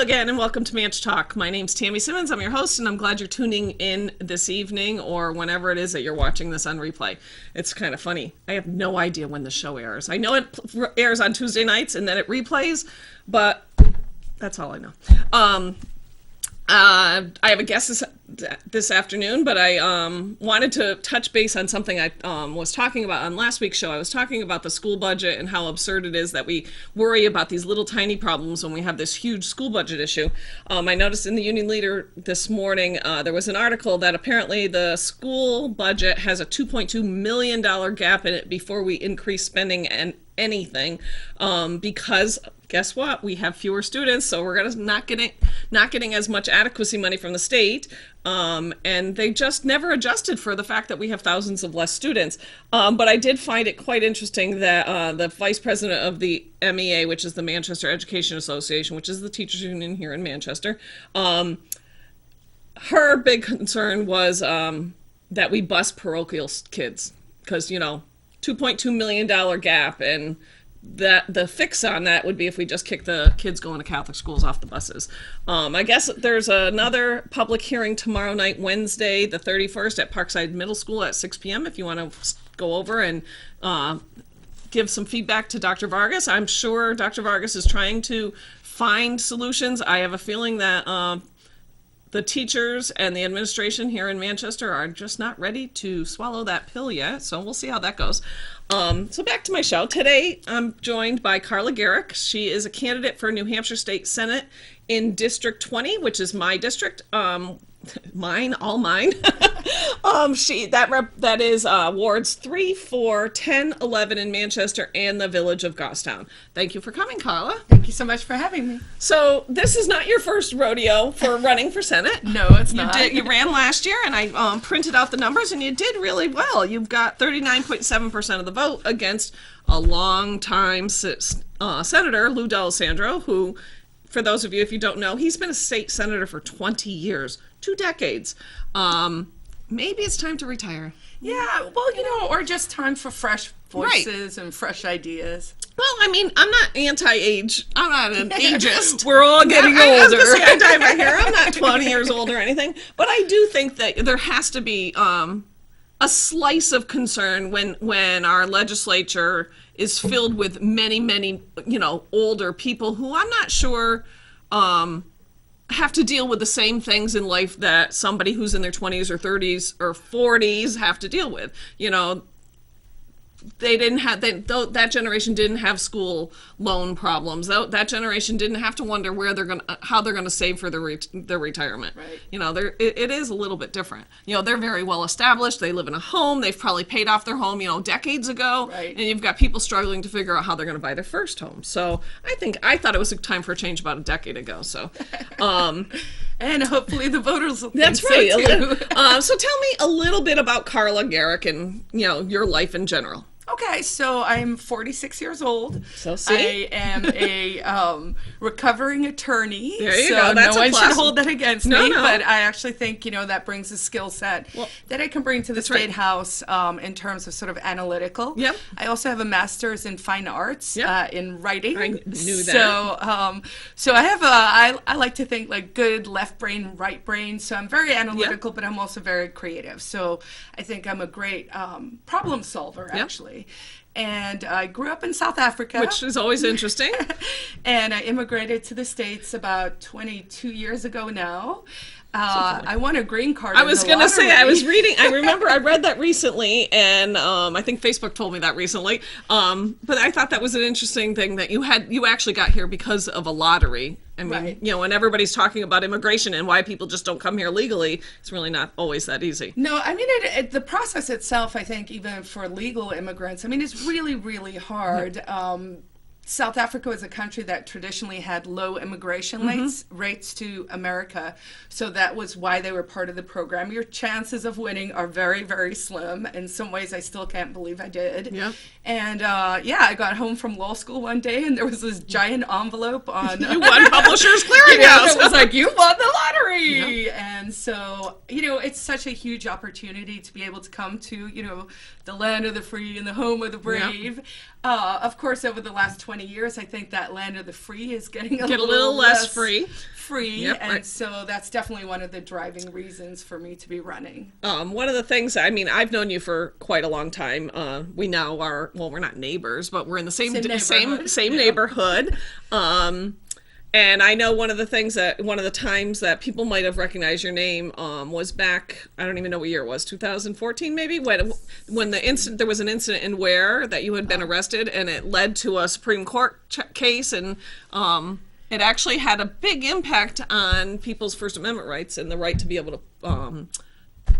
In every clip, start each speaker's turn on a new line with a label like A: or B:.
A: Hello again, and welcome to ManchTalk. My name's Tammy Simmons. I'm your host, and I'm glad you're tuning in this evening or whenever it is that you're watching this on replay. It's kind of funny. I have no idea when the show airs. I know it airs on Tuesday nights, and then it replays, but that's all I know. I have a guest this afternoon, but I wanted to touch base on something I was talking about on last week's show. I was talking about the school budget and how absurd it is that we worry about these little tiny problems when we have this huge school budget issue. I noticed in the Union Leader this morning there was an article that apparently the school budget has a $2.2 million gap in it before we increase spending and anything, because guess what? We have fewer students, so we're gonna not getting as much adequacy money from the state, and they just never adjusted for the fact that we have thousands of less students. But I did find it quite interesting that the vice president of the MEA, which is the Manchester Education Association, which is the teachers union here in Manchester, her big concern was that we bus parochial kids, because $2.2 million gap, and that the fix on that would be if we just kick the kids going to Catholic schools off the buses. I guess there's another public hearing tomorrow night, Wednesday, the 31st, at Parkside Middle School at 6 p.m. if you want to go over and give some feedback to Dr. Vargas. I'm sure Dr. Vargas is trying to find solutions. I have a feeling that the teachers and the administration here in Manchester are just not ready to swallow that pill yet, so we'll see how that goes. So back to my show. Today, I'm joined by Carla Gericke. She is a candidate for New Hampshire State Senate in District 20, which is my district. Mine, all mine. That is wards 3, 4, 10, 11 in Manchester and the village of Goffstown. Thank you for coming, Carla.
B: Thank you so much for having me.
A: So this is not your first rodeo for running for Senate.
B: No, it's not.
A: You ran last year, and I printed out the numbers, and you did really well. You've got 39.7% of the vote against a long-time Senator, Lou D'Alessandro, who, for those of you if you don't know, he's been a state senator for 20 years, 2 decades. Maybe it's time to retire.
B: Yeah, well, or just time for fresh voices and fresh ideas.
A: Well, I mean, I'm not anti-age. I'm not an ageist.
B: We're all getting older.
A: I was going to say I dye my hair. I'm not 20 years old or anything. But I do think that there has to be a slice of concern when our legislature is filled with many, older people who I'm not sure have to deal with the same things in life that somebody who's in their 20s or 30s or 40s have to deal with. They didn't have that generation didn't have school loan problems. That generation didn't have to wonder how they're gonna save for their retirement.
B: Right.
A: It is a little bit different. They're very well established. They live in a home. They've probably paid off their home, decades ago.
B: Right.
A: And you've got people struggling to figure out how they're gonna buy their first home. So I thought it was a time for a change about a decade ago. So.
B: And hopefully the voters will
A: That's
B: think
A: right.
B: so too.
A: So tell me a little bit about Carla Gericke and your life in general.
B: Okay, so I'm 46 years old.
A: So see?
B: I am a recovering attorney.
A: There you
B: so
A: go. That's
B: no
A: a
B: one
A: plus.
B: should hold that against me.
A: No.
B: But I actually think that brings a skill set that I can bring to the State
A: right.
B: House in terms of sort of analytical.
A: Yep.
B: I also have a master's in fine arts in writing.
A: I knew that.
B: So I have I like to think like good left brain, right brain. So I'm very analytical, but I'm also very creative. So I think I'm a great problem solver actually. And I grew up in South Africa.
A: Which is always interesting.
B: And I immigrated to the States about 22 years ago now. I won a green card.
A: I was going to say, I read that recently, and I think Facebook told me that recently. But I thought that was an interesting thing that you actually got here because of a lottery. I mean,
B: right.
A: When everybody's talking about immigration and why people just don't come here legally, it's really not always that easy.
B: No, I mean, the process itself, I think, even for legal immigrants, I mean, it's really, really hard. South Africa was a country that traditionally had low immigration rates to America, so that was why they were part of the program. Your chances of winning are very, very slim. In some ways, I still can't believe I did.
A: Yeah.
B: And I got home from law school one day, and there was this giant envelope on.
A: You won Publishers Clearinghouse.
B: It was like, you won the free. And so, it's such a huge opportunity to be able to come to, the land of the free and the home of the brave. Yep. Of course, over the last 20 years, I think that land of the free is getting a little less free. Yep, and right. So that's definitely one of the driving reasons for me to be running.
A: One of the things, I've known you for quite a long time. We now are, well, we're not neighbors, but we're in the same neighborhood. And I know one of the times that people might have recognized your name was back, I don't even know what year it was, 2014 maybe, when there was an incident in Ware that you had been arrested, and it led to a Supreme Court case, and it actually had a big impact on people's First Amendment rights and the right to be able to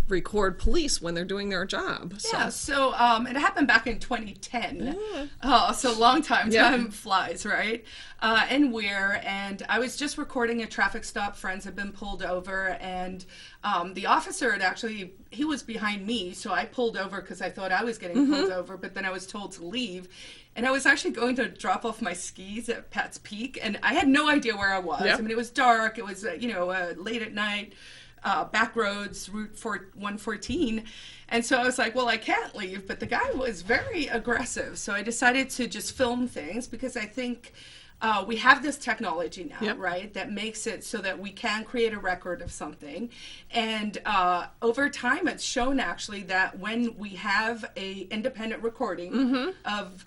A: record police when they're doing their job.
B: Yeah, so it happened back in 2010. So long time flies, right? In Ware, and I was just recording a traffic stop. Friends had been pulled over, and the officer he was behind me, so I pulled over because I thought I was getting pulled over, but then I was told to leave. And I was actually going to drop off my skis at Pat's Peak, and I had no idea where I was. Yep. It was dark. It was, late at night. Back roads, Route 114. And so I was like, well, I can't leave. But the guy was very aggressive. So I decided to just film things because I think we have this technology now, right, that makes it so that we can create a record of something. And over time, it's shown actually that when we have a independent recording of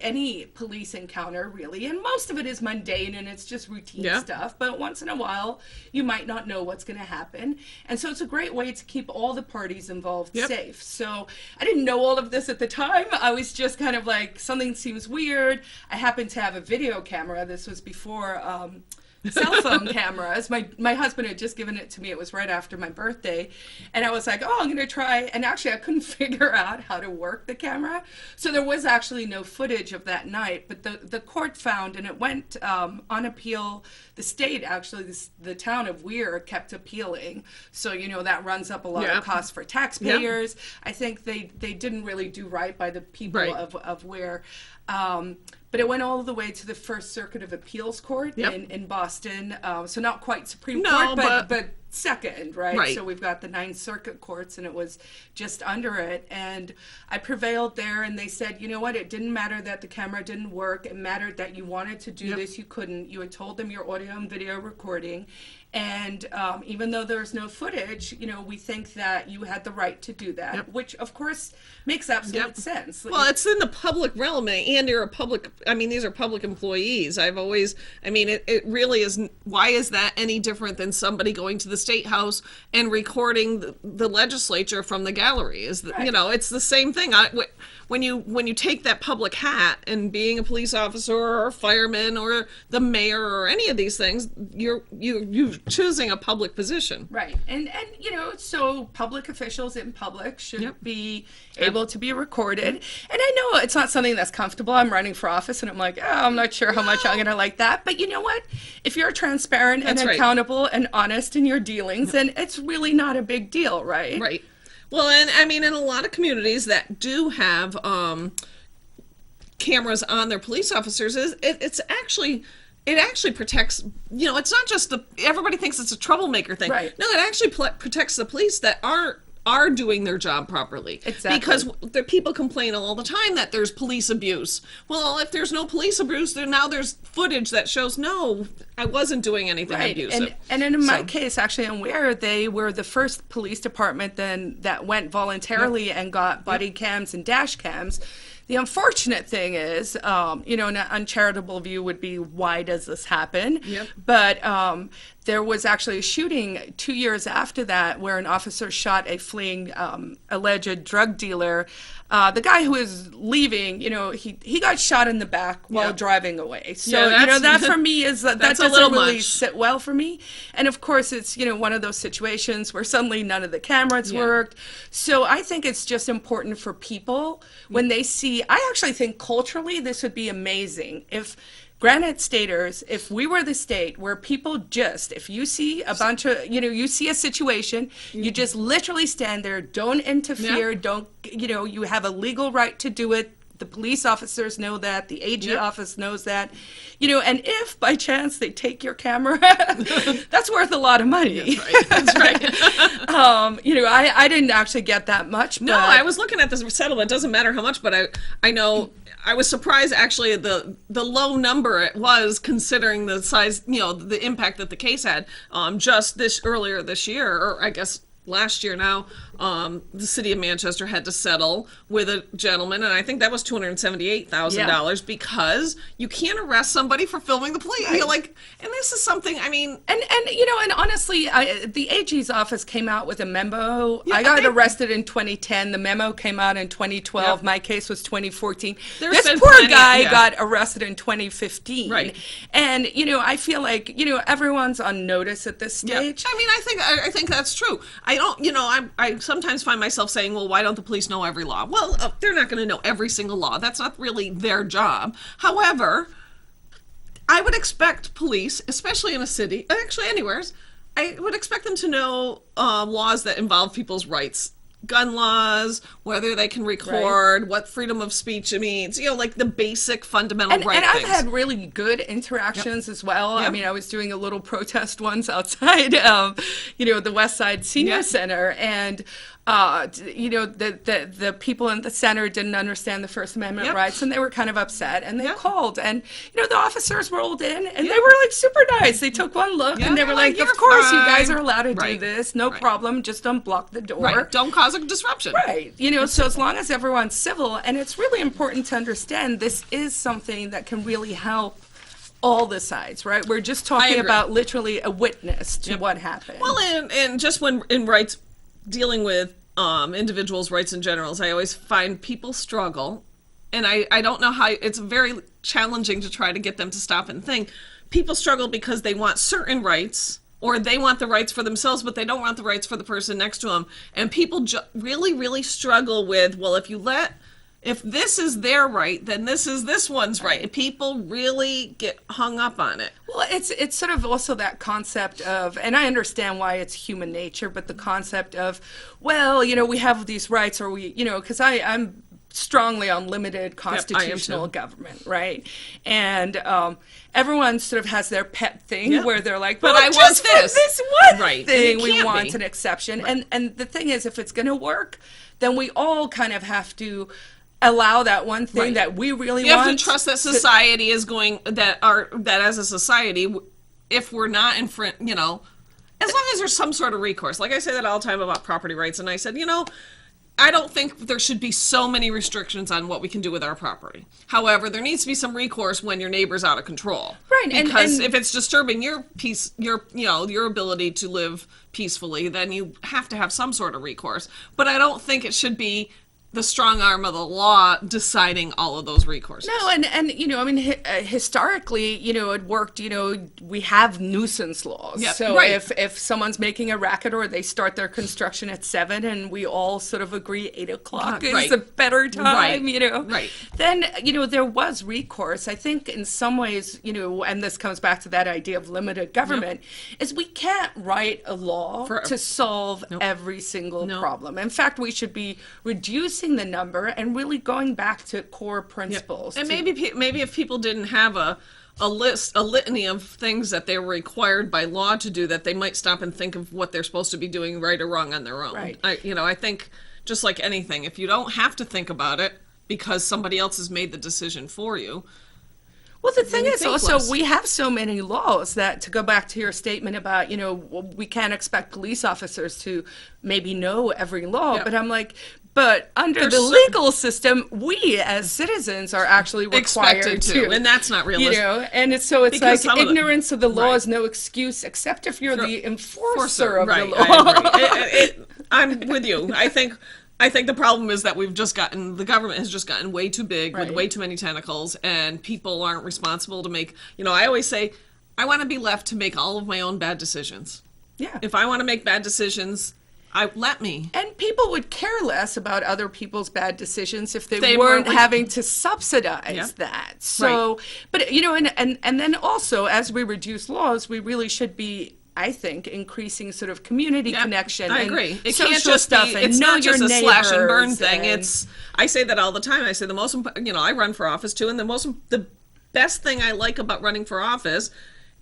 B: any police encounter, really, and most of it is mundane and it's just routine stuff, but once in a while you might not know what's going to happen, and so it's a great way to keep all the parties involved safe. So I didn't know all of this at the time. I was just kind of like, something seems weird. I happened to have a video camera. This was before cell phone cameras. My husband had just given it to me. It was right after my birthday. And I was like, I'm going to try. And actually, I couldn't figure out how to work the camera. So there was actually no footage of that night. But the court found, and it went on appeal. The state, actually, the town of Weir kept appealing. So, that runs up a lot of costs for taxpayers. I think they didn't really do right by the people of Weir. But it went all the way to the First Circuit of Appeals Court in Boston. So not quite Supreme Court, but second, right? So we've got the 9th Circuit courts, and it was just under it. And I prevailed there, and they said, you know what? It didn't matter that the camera didn't work. It mattered that you wanted to do this. You couldn't. You had told them your audio and video recording. And even though there's no footage, we think that you had the right to do that, which, of course, makes absolute sense.
A: Well, it's in the public realm, and you're a public, these are public employees. It really is, why is that any different than somebody going to the State House and recording the legislature from the gallery? It's the same thing. When you take that public hat and being a police officer or a fireman or the mayor or any of these things, you're choosing a public position.
B: Right. And so public officials in public should be able to be recorded. And I know it's not something that's comfortable. I'm running for office and I'm like, I'm not sure how much I'm going to like that. But you know what? If you're transparent and accountable and honest in your dealings, then it's really not a big deal, right?
A: Right. Well, and in a lot of communities that do have cameras on their police officers, it actually protects, it's not just everybody thinks it's a troublemaker thing. Right. No, it actually protects the police that are doing their job properly.
B: Exactly.
A: Because the people complain all the time that there's police abuse. Well, if there's no police abuse, now there's footage that shows, no, I wasn't doing anything abusive.
B: And in my case, actually, in Ware, they were the first police department that went voluntarily and got body cams and dash cams. The unfortunate thing is, an uncharitable view would be, why does this happen? But there was actually a shooting 2 years after that where an officer shot a fleeing alleged drug dealer. The guy who was leaving, he got shot in the back while driving away. So, that for me is, that doesn't really sit well for me. And of course, it's, one of those situations where suddenly none of the cameras worked. So I think it's just important for people when they see, I actually think culturally this would be amazing if Granite Staters, if we were the state where people just, if you see a bunch of, you see a situation, you just literally stand there, don't interfere, don't, you have a legal right to do it. The police officers know that. The AG
A: Yep.
B: office knows that. And if by chance they take your camera, that's worth a lot of money.
A: That's right.
B: I didn't actually get that much.
A: No, I was looking at this settlement. It doesn't matter how much, but I know I was surprised actually at the low number it was, considering the size, the impact that the case had. Just earlier this year, or I guess last year now, the city of Manchester had to settle with a gentleman, and I think that was $278,000 because you can't arrest somebody for filming the police.
B: Right.
A: And this is something. I mean,
B: and honestly, the AG's office came out with a memo.
A: Yeah,
B: I got arrested in 2010. The memo came out in 2012.
A: Yep.
B: My case was 2014.
A: There's
B: This
A: been
B: poor
A: plenty-
B: guy
A: yeah.
B: got arrested in 2015.
A: Right.
B: And I feel like everyone's on notice at this
A: yeah.
B: stage.
A: I mean, I think that's true. I don't, I sometimes find myself saying, well, why don't the police know every law? Well, they're not going to know every single law. That's not really their job. However, I would expect police, especially in a city, actually anywhere, I would expect them to know laws that involve people's rights. Gun laws, whether they can record, what freedom of speech means, like the basic fundamental
B: And
A: things.
B: I've had really good interactions as well.
A: Yep.
B: I mean, I was doing a little protest once outside, the West Side Senior Center, and the people in the center didn't understand the First Amendment rights, and they were kind of upset, and they called, and the officers rolled in, and they were like super nice. They took one look, and they were like,
A: "You're
B: "Of course, you
A: fine."
B: guys are allowed to do
A: Right.
B: this, no problem. Just don't block the door."
A: Right. Don't cause a disruption.
B: Right. So as long as everyone's civil, and it's really important to understand this is something that can really help all the sides, right? We're just talking
A: agree.
B: about literally a witness to what happened.
A: Well, and just when in rights, dealing with individuals' rights in general, I always find people struggle, and I don't know how, it's very challenging to try to get them to stop and think. People struggle because they want certain rights, or they want the rights for themselves, but they don't want the rights for the person next to them. And people really, really struggle with, well, if this is their right, then this is this one's right. And people really get hung up on it.
B: Well, it's sort of also that concept of, and I understand why it's human nature, but the concept of, well, we have these rights, or because I'm strongly on limited constitutional government, right? And everyone sort of has their pet thing where they're like, well,
A: but I
B: just
A: want
B: for this one
A: right.
B: thing,
A: And
B: we want an exception. Right. And the thing is, if it's going to work, then we all kind of have to allow that one thing that we really want.
A: You have to trust that society is going, that as a society, if we're not in front, as long as there's some sort of recourse. Like I say that all the time about property rights, and I said, I don't think there should be so many restrictions on what we can do with our property. However, there needs to be some recourse when your neighbor's out of control.
B: Right.
A: Because if it's disturbing your peace, your ability to live peacefully, then you have to have some sort of recourse. But I don't think it should be the strong arm of the law deciding all of those recourses.
B: No, and historically, it worked. We have nuisance laws.
A: Yep.
B: So
A: Right.
B: if someone's making a racket, or they start their construction at 7, and we all sort of agree 8 o'clock is
A: Right.
B: a better time,
A: Right.
B: then there was recourse. I think in some ways, and this comes back to that idea of limited government, is we can't write a law to solve every single problem. In fact, we should be reducing the number and really going back to core principles.
A: And maybe if people didn't have a litany of things that they were required by law to do, that they might stop and think of what they're supposed to be doing right or wrong on their own.
B: Right.
A: I think just like anything, if you don't have to think about it because somebody else has made the decision for you.
B: Well, the thing is also,
A: less.
B: we have so many laws that, to go back to your statement about, we can't expect police officers to maybe know every law, but I'm like, but under the legal system, we as citizens are actually required
A: expected to, and that's not realistic.
B: And it's like ignorance of the law is no excuse, except if you're the enforcer of the law.
A: I agree. I'm with you. I think the problem is that the government has just gotten way too big with way too many tentacles, and people aren't responsible to make, I always say, I want to be left to make all of my own bad decisions.
B: Yeah.
A: If I want to make bad decisions, let me.
B: And people would care less about other people's bad decisions if they weren't having to subsidize that. So, but and then also, as we reduce laws, we really should be I think, increasing sort of community connection.
A: I
B: and
A: agree. It
B: social
A: can't just
B: stuff
A: be,
B: and
A: it's
B: know
A: not
B: your
A: just a slash and burn
B: neighbors
A: thing.
B: and-
A: It's, I say that all the time. I say I run for office too, and the best thing I like about running for office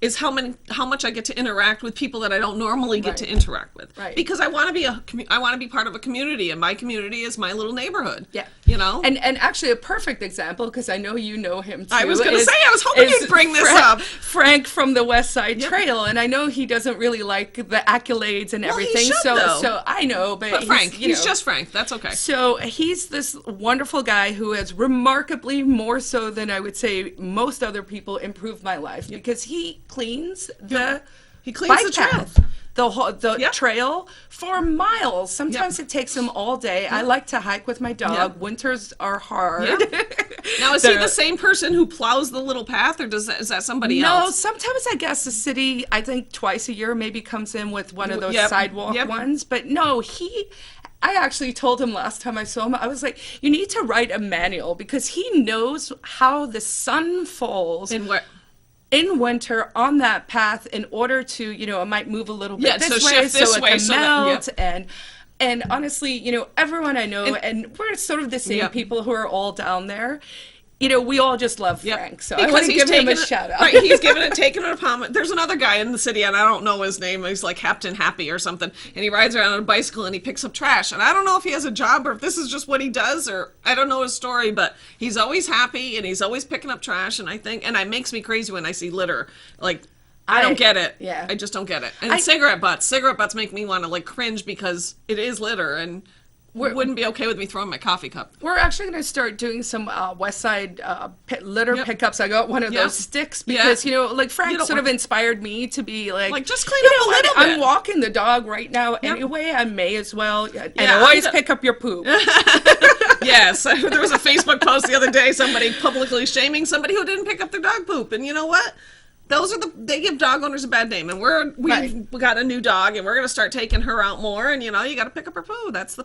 A: is how much I get to interact with people that I don't normally get to interact with.
B: Right.
A: Because I want to be part of a community, and my community is my little neighborhood.
B: Yeah.
A: You know?
B: And actually a perfect example, because I know you know him too.
A: I was going to say, I was hoping you'd bring this up.
B: Frank from the West Side Trail, and I know he doesn't really like the accolades and everything.
A: He should, though.
B: So I know, but
A: Frank,
B: he's
A: just Frank. That's okay.
B: So he's this wonderful guy who has remarkably, more so than I would say most other people, improved my life, because he cleans
A: He cleans the trail.
B: path, the trail for miles. Sometimes it takes him all day. I like to hike with my dog. Winters are hard.
A: Now, is he the same person who plows the little path, or is that somebody else?
B: No, sometimes I guess the city, I think twice a year, maybe comes in with one of those sidewalk ones. But no, I actually told him last time I saw him, I was like, you need to write a manual, because he knows how the sun falls in winter on that path in order to, it might move a little bit this way,
A: shift this
B: so
A: way,
B: it can melt. And honestly, everyone I know, and we're sort of the same people who are all down there, we all just love Frank. So I want to give him a shout out.
A: Right, he's taking it upon him. There's another guy in the city, and I don't know his name. He's like Captain Happy or something. And he rides around on a bicycle and he picks up trash. And I don't know if he has a job or if this is just what he does, or I don't know his story, but he's always happy and he's always picking up trash. And it makes me crazy when I see litter. Like, I don't get it.
B: Yeah.
A: I just don't get it. And cigarette butts make me want to cringe, because it is litter, and wouldn't be okay with me throwing my coffee cup.
B: We're actually going to start doing some West Side litter pickups. I got one of those sticks because, Frank sort of inspired me to be like,
A: just clean up a little bit.
B: I'm walking the dog right now anyway. I may as well. And always pick up your poop.
A: Yes. There was a Facebook post the other day, somebody publicly shaming somebody who didn't pick up their dog poop. And you know what? They give dog owners a bad name, and we've got a new dog, and we're going to start taking her out more, and you got to pick up her poo. That's the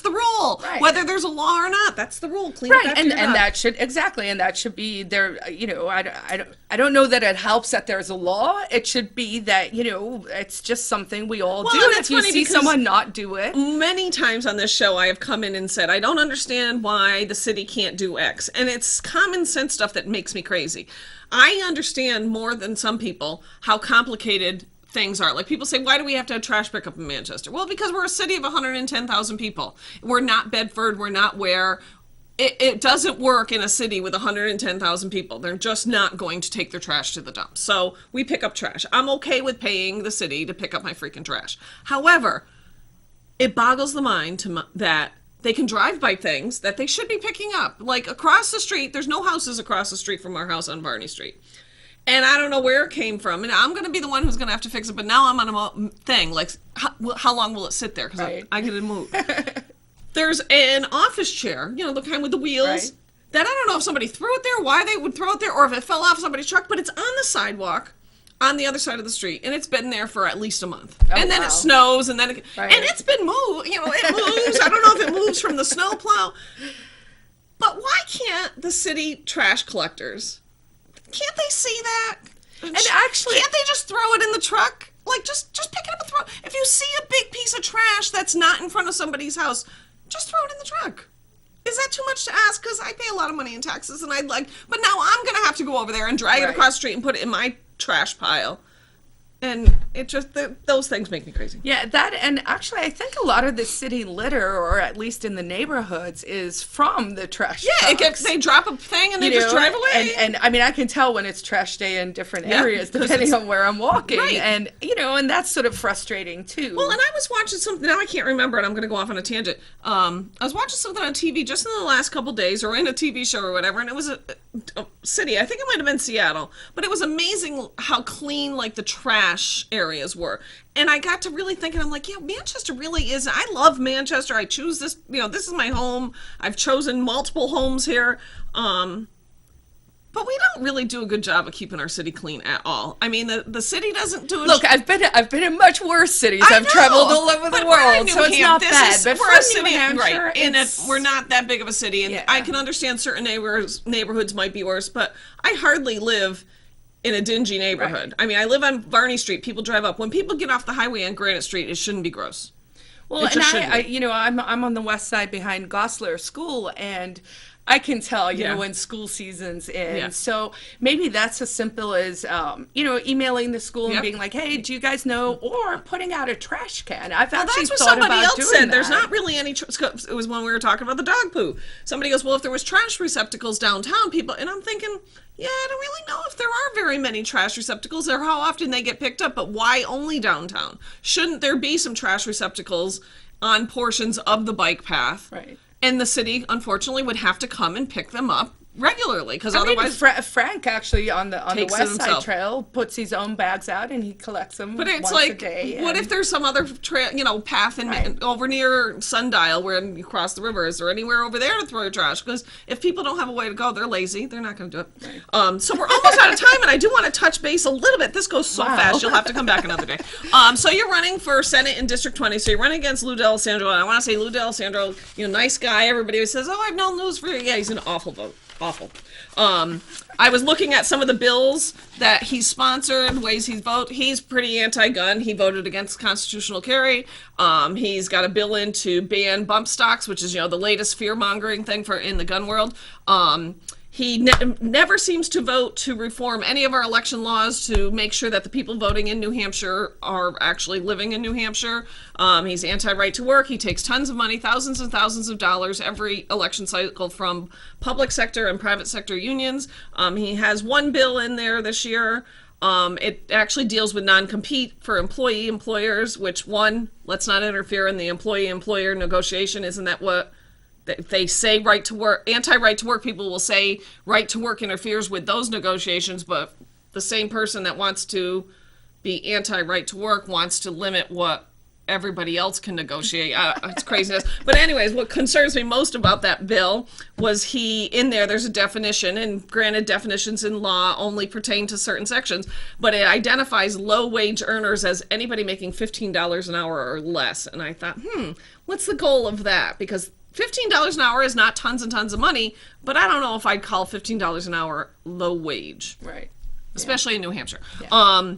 A: rule. Right. Whether there's a law or not, that's the rule. Clean up after your dog.
B: that should be there. I don't know that it helps that there's a law. It should be that it's just something we all do. And if you see someone not do it,
A: many times on this show I have come in and said, I don't understand why the city can't do X, and it's common sense stuff that makes me crazy. I understand more than some people how complicated things are. Like, people say, why do we have to have trash pickup in Manchester? Well, because we're a city of 110,000 people. We're not Bedford. We're not Ware. It doesn't work in a city with 110,000 people. They're just not going to take their trash to the dump. So we pick up trash. I'm okay with paying the city to pick up my freaking trash. However, it boggles the mind that they can drive by things that they should be picking up. Like, across the street, there's no houses across the street from our house on Varney Street. And I don't know where it came from. And I'm going to be the one who's going to have to fix it. But now I'm on a thing. Like, how long will it sit there? Because I get to move. There's an office chair, the kind with the wheels. That I don't know if somebody threw it there, why they would throw it there, or if it fell off somebody's truck. But it's on the sidewalk on the other side of the street, and it's been there for at least a month. And then it snows, and then and it's been moved. It moves. I don't know if it moves from the snow plow. But why can't the city trash collectors? Can't they see that?
B: And actually,
A: can't they just throw it in the truck? Like, just pick it up and throw it. If you see a big piece of trash that's not in front of somebody's house, just throw it in the truck. Is that too much to ask? Because I pay a lot of money in taxes, and but now I'm going to have to go over there and drag it across the street and put it in my trash pile. And it just, those things make me crazy.
B: Yeah, and actually I think a lot of the city litter, or at least in the neighborhoods, is from the trash trucks.
A: They drop a thing and they just drive away.
B: And I mean, I can tell when it's trash day in different areas, depending on where I'm walking.
A: Right.
B: And, and that's sort of frustrating too.
A: Well, and I was watching something, now I can't remember it, I'm going to go off on a tangent. I was watching something on TV just in the last couple days, or in a TV show or whatever, and it was a city, I think it might have been Seattle, but it was amazing how clean, the trash areas were. And I got to really thinking, I'm like, Manchester really is, I love Manchester. I choose this, this is my home. I've chosen multiple homes here. But we don't really do a good job of keeping our city clean at all. I mean, the city doesn't do it.
B: Look, I've been in much worse cities. I've traveled all over the world, so it's not bad. But
A: we're a city, right? We're not that big of a city, and I can understand certain neighborhoods might be worse, but I hardly live in a dingy neighborhood.
B: Right.
A: I mean, I live on Varney Street. People drive up. When people get off the highway on Granite Street, it shouldn't be gross.
B: Well,
A: It
B: and
A: just shouldn't
B: I
A: be.
B: you know, I'm on the west side behind Goslar School, and I can tell, you
A: Yeah.
B: know, when school season's in.
A: Yeah.
B: So maybe that's as simple as, you know, emailing the school and
A: Yep.
B: being like, hey, do you guys know? Or putting out a trash can. I've
A: Well,
B: actually
A: that's what
B: thought
A: somebody
B: about
A: else
B: doing
A: said.
B: that.
A: There's not really any. It was when we were talking about the dog poo. Somebody goes, "Well, if there was trash receptacles downtown, people," and I'm thinking, yeah, I don't really know if there are very many trash receptacles or how often they get picked up. But why only downtown? Shouldn't there be some trash receptacles on portions of the bike path?
B: Right.
A: And the city, unfortunately, would have to come and pick them up regularly because
B: I mean,
A: otherwise.
B: Frank actually on the
A: Takes it
B: West Side
A: himself.
B: Trail puts his own bags out and he collects them
A: But it's
B: once a
A: like,
B: day.
A: what if
B: and-
A: there's some other path
B: Right.
A: over near Sundial where you cross the river? Is there anywhere over there to throw your trash? Because if people don't have a way to go, they're lazy. They're not going to do it. So we're almost out of time, and I do want to touch base a little bit. This goes so
B: Wow.
A: fast. You'll have to come back another day. So you're running for Senate in District 20. So you're running against Lou D'Alessandro, and I want to say Lou D'Alessandro, nice guy. Everybody always says, "Oh, I've known Lou's for," yeah, he's an awful vote. Awful. I was looking at some of the bills that he's sponsored, ways he's voted. He's pretty anti-gun. He voted against constitutional carry. He's got a bill in to ban bump stocks, which is, the latest fear-mongering thing in the gun world. He never seems to vote to reform any of our election laws to make sure that the people voting in New Hampshire are actually living in New Hampshire. He's anti-right to work. He takes tons of money, thousands and thousands of dollars every election cycle from public sector and private sector unions. He has one bill in there this year. It actually deals with non-compete for employers, which, let's not interfere in the employee-employer negotiation. Isn't that what they say? Right to work, anti-right to work people will say right to work interferes with those negotiations, but the same person that wants to be anti-right to work wants to limit what everybody else can negotiate. It's craziness. But anyways, what concerns me most about that bill was there's a definition, and granted, definitions in law only pertain to certain sections, but it identifies low-wage earners as anybody making $15 an hour or less. And I thought, what's the goal of that? Because $15 an hour is not tons and tons of money, but I don't know if I'd call $15 an hour low wage.
B: Right.
A: Especially in New Hampshire.
B: Yeah.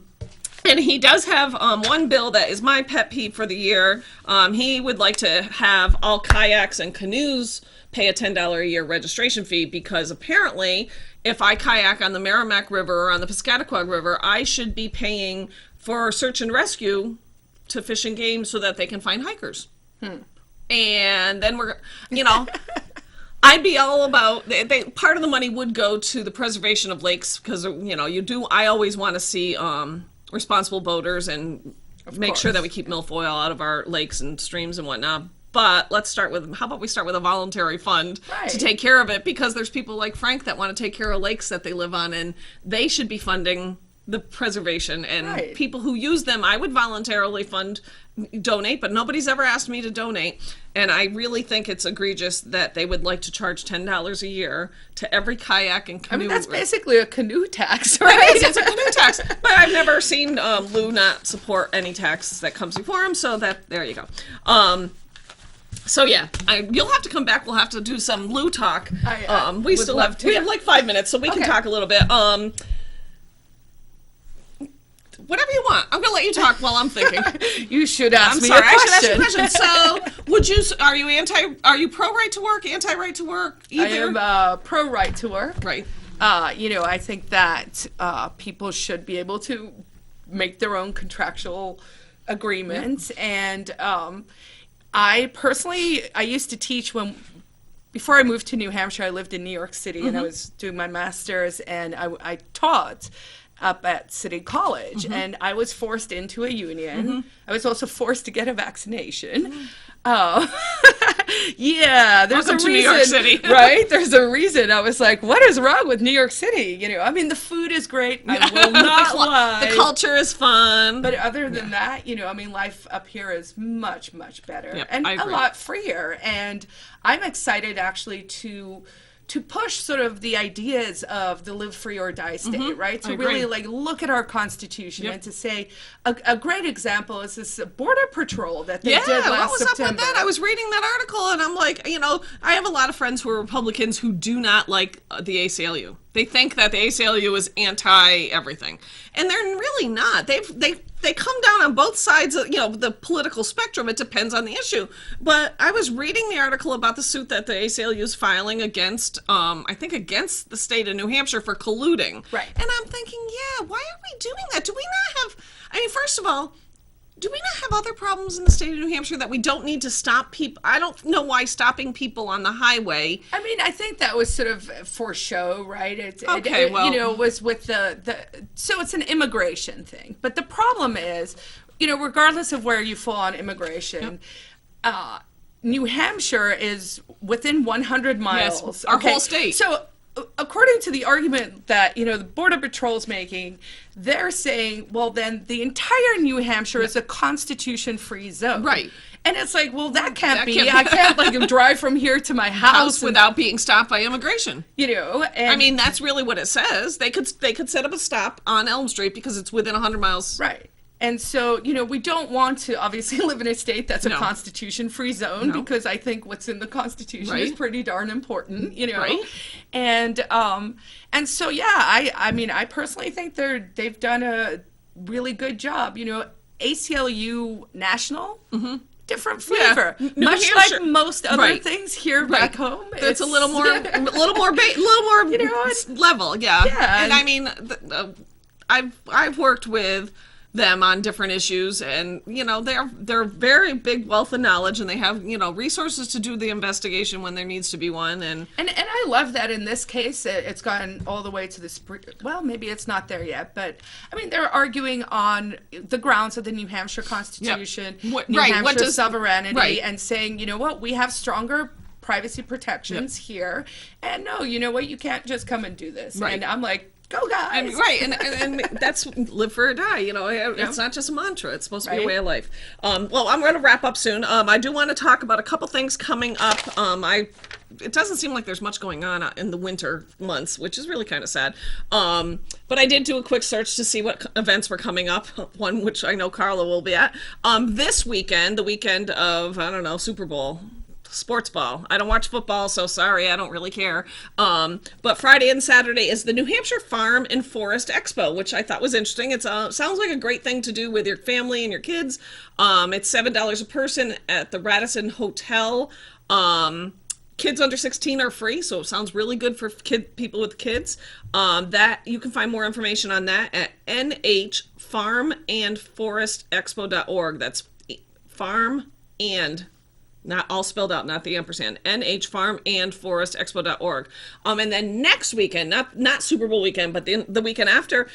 A: And he does have one bill that is my pet peeve for the year. He would like to have all kayaks and canoes pay a $10 a year registration fee, because apparently if I kayak on the Merrimack River or on the Piscataqua River, I should be paying for search and rescue to Fish and Game so that they can find hikers. And then I'd be all about, part of the money would go to the preservation of lakes, because, I always want to see responsible boaters and make sure that we keep milfoil out of our lakes and streams and whatnot. But how about we start with a voluntary fund to take care of it, because there's people like Frank that want to take care of lakes that they live on, and they should be funding the preservation, and people who use them, I would voluntarily donate, but nobody's ever asked me to donate. And I really think it's egregious that they would like to charge $10 a year to every kayak and canoe.
B: I mean, that's basically a canoe tax, right?
A: It is, it's a canoe tax. But I've never seen Lou not support any tax that comes before him, so there you go. So yeah, you'll have to come back. We'll have to do some Lou talk. We have like 5 minutes, so we can talk a little bit. Whatever you want. I'm gonna let you talk while I'm thinking.
B: You should ask me
A: sorry,
B: a question.
A: I should ask you a question. So, are you pro right to work, anti right to work? Either?
B: I am pro right to work.
A: Right.
B: I think that people should be able to make their own contractual agreements. And I used to teach before I moved to New Hampshire. I lived in New York City, and I was doing my master's, and I taught up at City College, and I was forced into a union. I was also forced to get a vaccination. Yeah, there's
A: Welcome
B: a
A: to
B: reason,
A: New York City.
B: right? There's a reason. I was like, what is wrong with New York City? The food is great. I will not lie.
A: The culture is fun.
B: But other than that, life up here is much, much better,
A: Yep,
B: and
A: I
B: a
A: agree.
B: lot freer. And I'm excited actually to to push sort of the ideas of the live free or die state, right? To really like look at our Constitution and to say a great example is this Border Patrol that they did last
A: what was
B: September.
A: up with that? I was reading that article and I'm like, I have a lot of friends who are Republicans who do not like the ACLU. They think that the ACLU is anti-everything, and they're really not. They come down on both sides of the political spectrum. It depends on the issue. But I was reading the article about the suit that the ACLU is filing against, I think against the state of New Hampshire for colluding.
B: Right.
A: And I'm thinking, why are we doing that? Do we not have? I mean, first of all, do we not have other problems in the state of New Hampshire that we don't need to stop people? I don't know why stopping people on the highway.
B: I mean, I think that was sort of for show, right? It was with so it's an immigration thing. But the problem is, regardless of where you fall on immigration, New Hampshire is within 100 miles.
A: Yes, our whole state.
B: So according to the argument that, the Border Patrol's making, they're saying, well, then the entire New Hampshire is a Constitution-free zone.
A: Right.
B: And it's like, well, that can't be. I can't drive from here to my house
A: without being stopped by immigration.
B: And
A: I mean, that's really what it says. They could set up a stop on Elm Street because it's within 100 miles.
B: Right. And so, we don't want to obviously live in a state that's a Constitution-free zone because I think what's in the Constitution is pretty darn important,
A: Right.
B: And so, I mean, I personally think they've done a really good job. ACLU National, different flavor, much like most other things here back home.
A: It's a little more, level, yeah. And I mean, I've worked with them on different issues, and they're very big wealth of knowledge, and they have resources to do the investigation when there needs to be one, and
B: I love that in this case it's gone all the way to the well, maybe it's not there yet, but I mean they're arguing on the grounds of the New Hampshire Constitution, New Hampshire sovereignty, and saying we have stronger privacy protections here, and no, you can't just come and do this, and I'm like, go guys!
A: And that's live for or die. It's not just a mantra. It's supposed to be a way of life. Well, I'm going to wrap up soon. I do want to talk about a couple things coming up. It doesn't seem like there's much going on in the winter months, which is really kind of sad. But I did do a quick search to see what events were coming up. One which I know Carla will be at this weekend, the weekend of Super Bowl. Sports ball. I don't watch football, so sorry, I don't really care. But Friday and Saturday is the New Hampshire Farm and Forest Expo, which I thought was interesting. It sounds like a great thing to do with your family and your kids. It's $7 a person at the Radisson Hotel. Kids under 16 are free, so it sounds really good for people with kids. That you can find more information on that at nhfarmandforestexpo.org. That's farm and not all spelled out, not the ampersand, nhfarmandforestexpo.org. And then next weekend, not Super Bowl weekend, but the weekend after,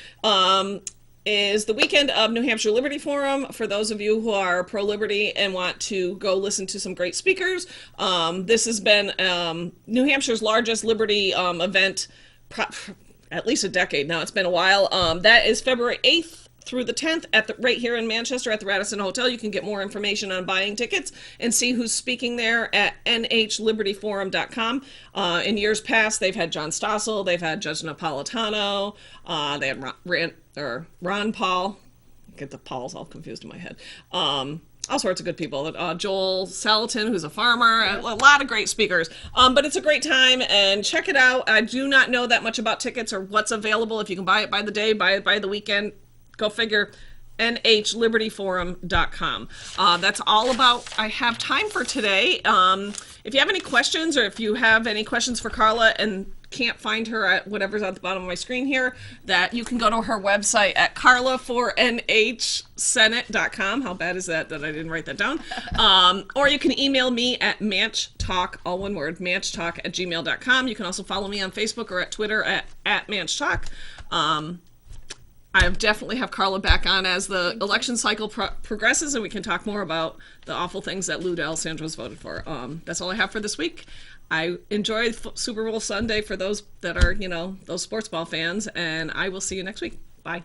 A: is the weekend of New Hampshire Liberty Forum. For those of you who are pro-liberty and want to go listen to some great speakers, this has been New Hampshire's largest liberty event, at least a decade now. It's been a while. That is February 8th. Through the 10th right here in Manchester at the Radisson Hotel. You can get more information on buying tickets and see who's speaking there at nhlibertyforum.com. In years past, they've had John Stossel, they've had Judge Napolitano, they had Ron Paul. Get the Pauls all confused in my head. All sorts of good people. Joel Salatin, who's a farmer, a lot of great speakers. But it's a great time, and check it out. I do not know that much about tickets or what's available. If you can buy it by the day, buy it by the weekend. Go figure. nhlibertyforum.com. That's all about I have time for today. If you have any questions, or if you have any questions for Carla and can't find her at whatever's at the bottom of my screen here, that you can go to her website at carla4nhsenate.com. How bad is that I didn't write that down? Or you can email me at ManchTalk, all one word, ManchTalk@gmail.com. You can also follow me on Facebook or at Twitter at ManchTalk. I definitely have Carla back on as the election cycle progresses, and we can talk more about the awful things that Lou D'Alessandro's voted for. That's all I have for this week. I enjoy Super Bowl Sunday for those that are, those sports ball fans, and I will see you next week. Bye.